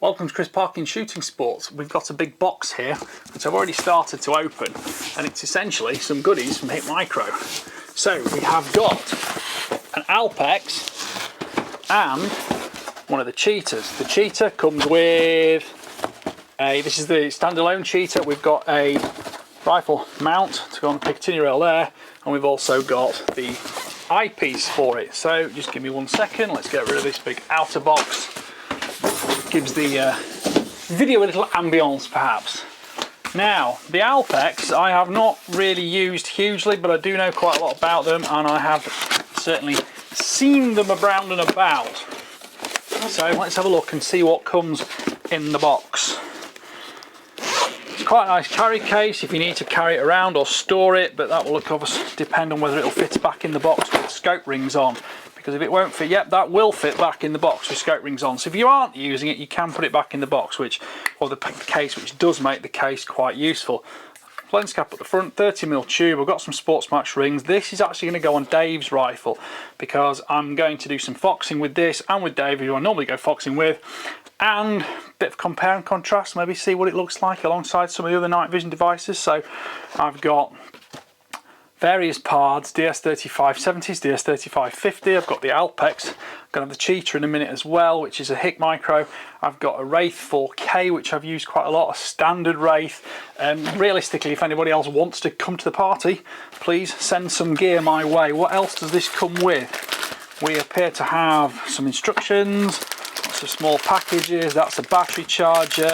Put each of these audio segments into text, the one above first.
Welcome to Chris Parkin Shooting Sports. We've got a big box here which I've already started to open, and it's essentially some goodies from HIK Micro. So we have got an Alpex and one of the Cheetahs. The Cheetah comes with this is the standalone Cheetah. We've got a rifle mount to go on the Picatinny rail there, and we've also got the eyepiece for it. So just give me 1 second, let's get rid of this big outer box. Gives the video a little ambience perhaps. Now the Alpex I have not really used hugely, but I do know quite a lot about them, and I have certainly seen them around and about. So let's have a look and see what comes in the box. It's quite a nice carry case if you need to carry it around or store it, but that will of course depend on whether it'll fit back in the box with scope rings on. Because if it won't fit, yep, that will fit back in the box with scope rings on. So if you aren't using it, you can put it back in the box, or the case, which does make the case quite useful. Lens cap at the front, 30mm tube. I've got some Sports Max rings. This is actually going to go on Dave's rifle because I'm going to do some foxing with this and with Dave, who I normally go foxing with, and a bit of compare and contrast, maybe see what it looks like alongside some of the other night vision devices. So I've got various pards, DS3570s, DS3550, I've got the Alpex, I'm going to have the Cheetah in a minute as well, which is a HIK Micro. I've got a Wraith 4K, which I've used quite a lot, a standard Wraith. Realistically, if anybody else wants to come to the party, please send some gear my way. What else does this come with? We appear to have some instructions, lots of small packages, that's a battery charger.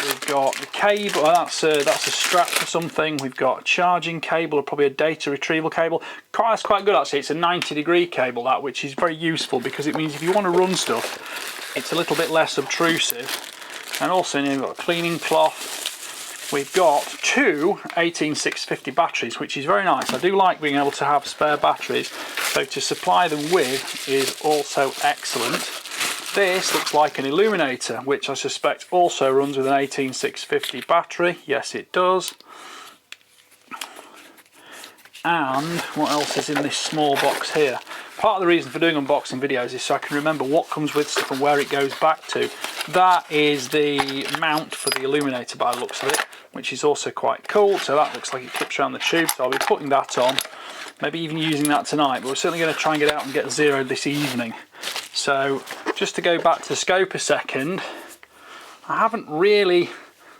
We've got the cable, that's a strap for something. We've got a charging cable, or probably a data retrieval cable. That's quite good actually. It's a 90-degree cable, that, which is very useful because it means if you want to run stuff, it's a little bit less obtrusive. And also we've got a cleaning cloth. We've got two 18650 batteries, which is very nice. I do like being able to have spare batteries, so to supply them with is also excellent. This looks like an illuminator, which I suspect also runs with an 18650 battery. Yes, it does. And what else is in this small box here? Part of the reason for doing unboxing videos is so I can remember what comes with stuff and where it goes back to. That is the mount for the illuminator by the looks of it, which is also quite cool. So that looks like it clips around the tube, so I'll be putting that on. Maybe even using that tonight, but we're certainly going to try and get out and get zeroed this evening. So just to go back to the scope a second, I haven't really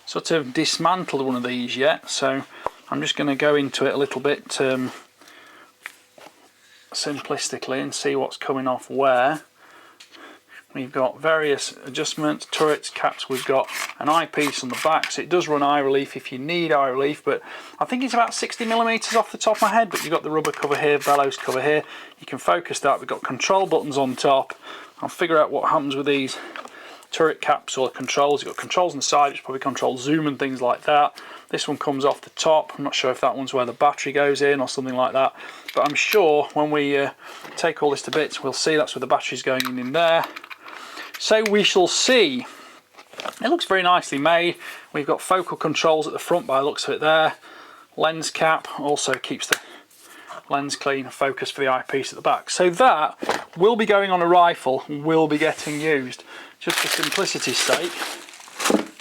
sort of dismantled one of these yet, so I'm just going to go into it a little bit simplistically and see what's coming off where. We've got various adjustments, turrets, caps. We've got an eyepiece on the back, so it does run eye relief if you need eye relief, but I think it's about 60mm off the top of my head. But you've got the rubber cover here, bellows cover here. You can focus that. We've got control buttons on top. I'll figure out what happens with these turret caps or controls. You've got controls on the side, which probably controls zoom and things like that. This one comes off the top. I'm not sure if that one's where the battery goes in or something like that, but I'm sure when we take all this to bits, we'll see that's where the battery's going in there. So we shall see. It looks very nicely made. We've got focal controls at the front by the looks of it there. Lens cap also keeps the lens clean and focus for the eyepiece at the back. So that will be going on a rifle, will be getting used. Just for simplicity's sake,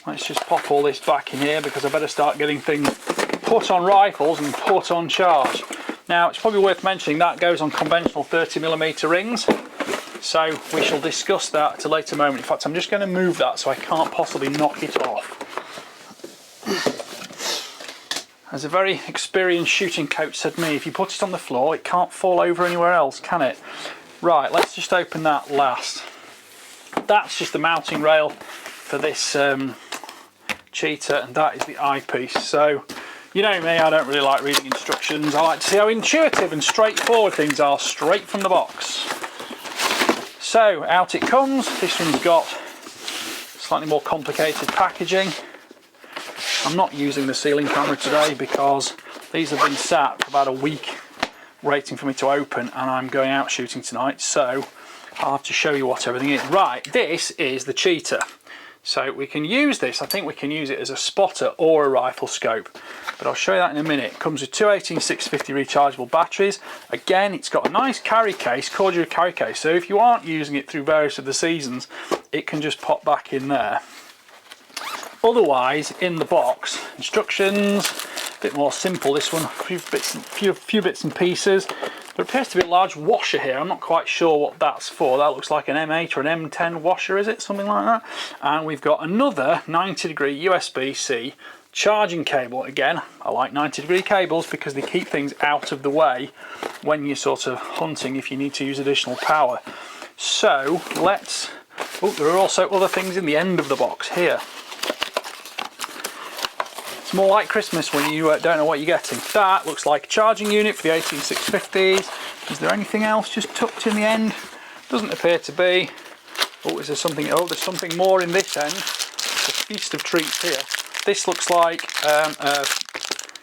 let's just pop all this back in here because I better start getting things put on rifles and put on charge. Now it's probably worth mentioning that goes on conventional 30mm rings. So we shall discuss that at a later moment. In fact, I'm just going to move that so I can't possibly knock it off. As a very experienced shooting coach said to me, if you put it on the floor, it can't fall over anywhere else, can it? Right, let's just open that last. That's just the mounting rail for this Cheetah, and that is the eyepiece. So, you know me, I don't really like reading instructions. I like to see how intuitive and straightforward things are straight from the box. So out it comes. This one's got slightly more complicated packaging. I'm not using the ceiling camera today because these have been sat for about a week waiting for me to open, and I'm going out shooting tonight, so I'll have to show you what everything is. Right, this is the Cheetah. So we can use this, I think we can use it as a spotter or a rifle scope, but I'll show you that in a minute. It comes with two 18650 rechargeable batteries. Again, it's got a nice carry case, cordial carry case, so if you aren't using it through various of the seasons, it can just pop back in there. Otherwise, in the box, instructions, a bit more simple this one, a few bits and pieces. There appears to be a large washer here. I'm not quite sure what that's for. That looks like an M8 or an M10 washer, is it? Something like that. And we've got another 90-degree USB-C charging cable. Again, I like 90-degree cables because they keep things out of the way when you're sort of hunting if you need to use additional power. So let's... Oh, there are also other things in the end of the box here. It's more like Christmas when you don't know what you're getting. That looks like a charging unit for the 18650s. Is there anything else just tucked in the end? Doesn't appear to be. Oh, is there something? Oh, there's something more in this end. It's a feast of treats here. This looks like a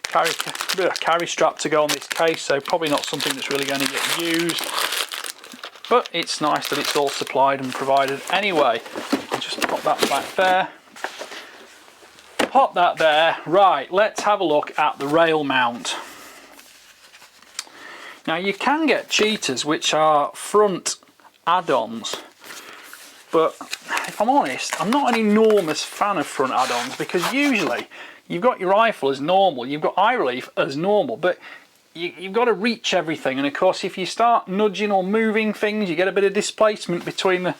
carry strap to go on this case, so probably not something that's really going to get used. But it's nice that it's all supplied and provided anyway. I'll just pop that back there. Pop that there. Right, let's have a look at the rail mount. Now you can get Cheetahs which are front add-ons, but if I'm honest, I'm not an enormous fan of front add-ons because usually you've got your rifle as normal, you've got eye relief as normal, but you've got to reach everything, and of course if you start nudging or moving things, you get a bit of displacement between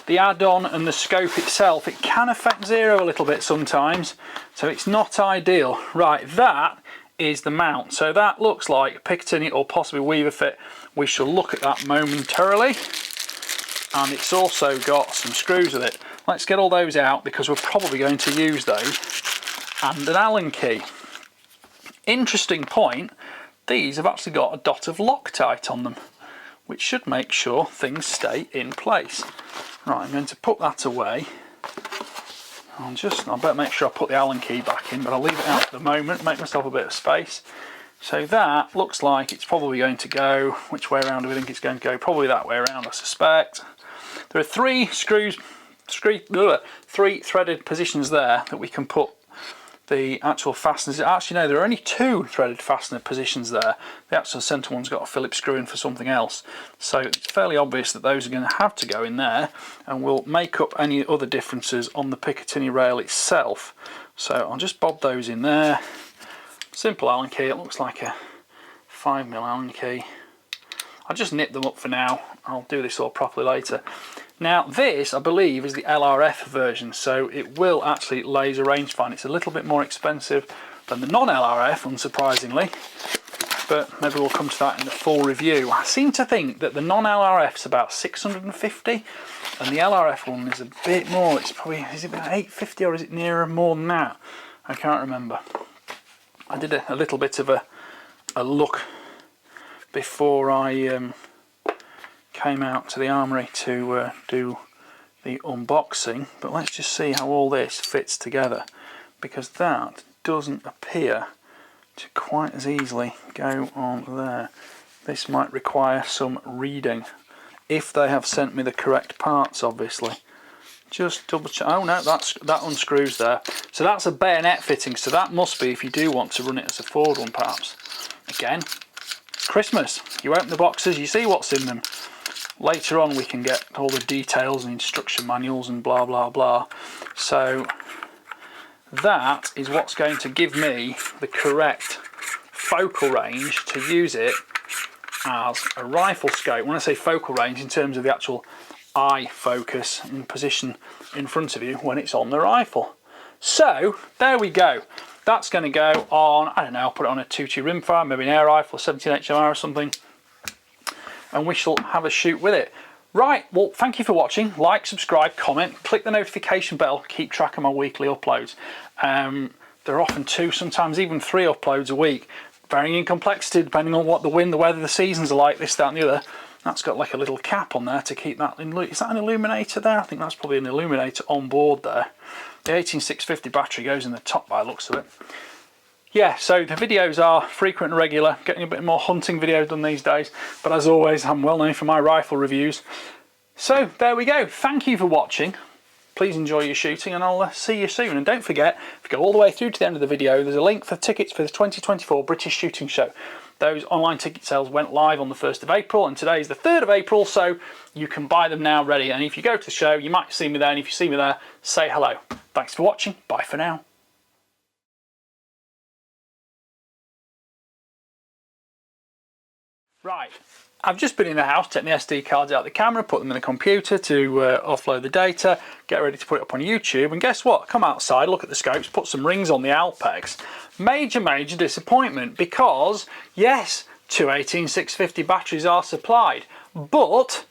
the add-on and the scope itself. It can affect zero a little bit sometimes, so it's not ideal. Right, that is the mount. So that looks like Picatinny or possibly Weaver fit. We shall look at that momentarily. And it's also got some screws with it. Let's get all those out because we're probably going to use those. And an Allen key. Interesting point, these have actually got a dot of Loctite on them, which should make sure things stay in place. Right, I'm going to put that away. I better make sure I put the Allen key back in, but I'll leave it out at the moment, make myself a bit of space. So that looks like it's probably going to go, which way around do we think it's going to go? Probably that way around, I suspect. There are three threaded positions there that we can put the actual fasteners. Actually no, there are only two threaded fastener positions there. The actual centre one's got a Phillips screw in for something else, so it's fairly obvious that those are going to have to go in there, and will make up any other differences on the Picatinny rail itself. So I'll just bob those in there. Simple Allen key. It looks like a 5mm Allen key. I'll just nip them up for now. I'll do this all properly later. Now this, I believe, is the LRF version, so it will actually laser rangefind. It's a little bit more expensive than the non-LRF, unsurprisingly, but maybe we'll come to that in the full review. I seem to think that the non-LRF is about 650, and the LRF one is a bit more. It's probably, is it about 850 or is it nearer more than that? I can't remember. I did a little bit of a look before I came out to the armoury to do the unboxing, but let's just see how all this fits together, because that doesn't appear to quite as easily go on there. This might require some reading, if they have sent me the correct parts, obviously. Just double check. Oh no, that unscrews there. So that's a bayonet fitting, so that must be if you do want to run it as a forward one perhaps. Again, Christmas, you open the boxes, you see what's in them. Later on we can get all the details and instruction manuals and blah blah blah. So that is what's going to give me the correct focal range to use it as a rifle scope. When I say focal range, in terms of the actual eye focus in position in front of you when it's on the rifle. So there we go. That's going to go on, I don't know, I'll put it on a 2.2 rimfire, maybe an air rifle, 17 HMR or something, and we shall have a shoot with it. Right, well, thank you for watching. Like, subscribe, comment, click the notification bell, keep track of my weekly uploads. There are often 2, sometimes even 3 uploads a week, varying in complexity depending on what the wind, the weather, the seasons are like, this, that and the other. That's got like a little cap on there to keep that in. Is that an illuminator there? I think that's probably an illuminator on board there. The 18650 battery goes in the top by the looks of it. Yeah, so the videos are frequent and regular, getting a bit more hunting videos done these days, but as always I'm well known for my rifle reviews. So there we go, thank you for watching. Please please enjoy your shooting, and I'll see you soon. And don't forget, if you go all the way through to the end of the video, there's a link for tickets for the 2024 British Shooting Show. Those online ticket sales went live on the 1st of April, and today is the 3rd of April, so you can buy them now ready. And if you go to the show, you might see me there, and if you see me there, say hello. Thanks for watching. Bye for now. Right, I've just been in the house, taking the SD cards out of the camera, put them in the computer to offload the data, get ready to put it up on YouTube, and guess what? Come outside, look at the scopes, put some rings on the Alpex. Major disappointment, because yes, two 18650 batteries are supplied, but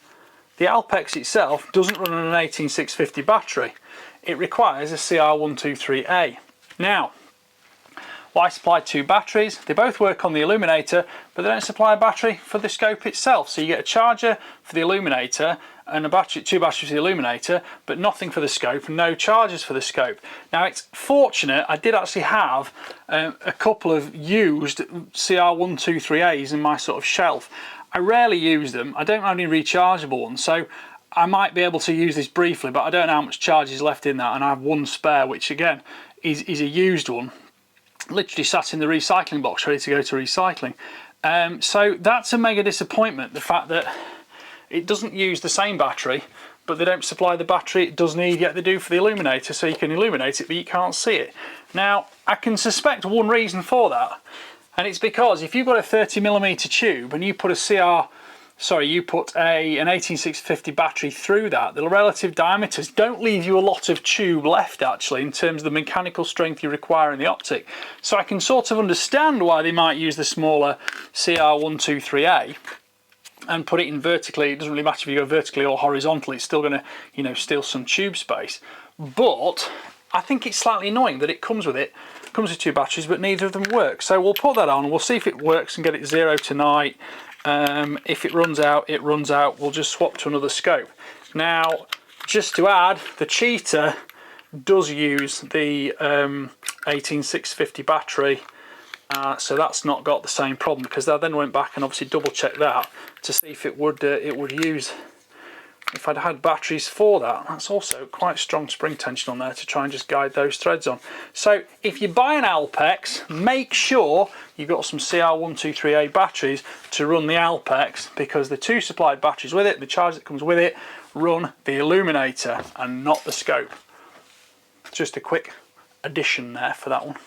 the Alpex itself doesn't run on an 18650 battery. It requires a CR123A. Now, why supply two batteries? They both work on the illuminator, but they don't supply a battery for the scope itself. So you get a charger for the illuminator and a battery, two batteries for the illuminator, but nothing for the scope and no chargers for the scope. Now it's fortunate, I did actually have a couple of used CR123As in my sort of shelf. I rarely use them. I don't have any rechargeable ones, so I might be able to use this briefly, but I don't know how much charge is left in that, and I have one spare, which again is a used one. Literally sat in the recycling box ready to go to recycling. So that's a mega disappointment, the fact that it doesn't use the same battery, but they don't supply the battery it does need, yet they do for the illuminator, so you can illuminate it but you can't see it. Now I can suspect one reason for that, and it's because if you've got a 30mm tube and you put an 18650 battery through that, the relative diameters don't leave you a lot of tube left actually in terms of the mechanical strength you require in the optic. So I can sort of understand why they might use the smaller CR123A and put it in vertically. It doesn't really matter if you go vertically or horizontally, it's still going to, you know, steal some tube space. But I think it's slightly annoying that it comes with two batteries but neither of them work. So we'll put that on, we'll see if it works and get it 0 tonight. If it runs out, it runs out. We'll just swap to another scope. Now, just to add, the Cheetah does use the 18650 battery, so that's not got the same problem, because I then went back and obviously double checked that to see if it would use, if I'd had batteries for that. That's also quite strong spring tension on there to try and just guide those threads on. So if you buy an Alpex, make sure you've got some CR123A batteries to run the Alpex, because the two supplied batteries with it, the charge that comes with it, run the illuminator and not the scope. Just a quick addition there for that one.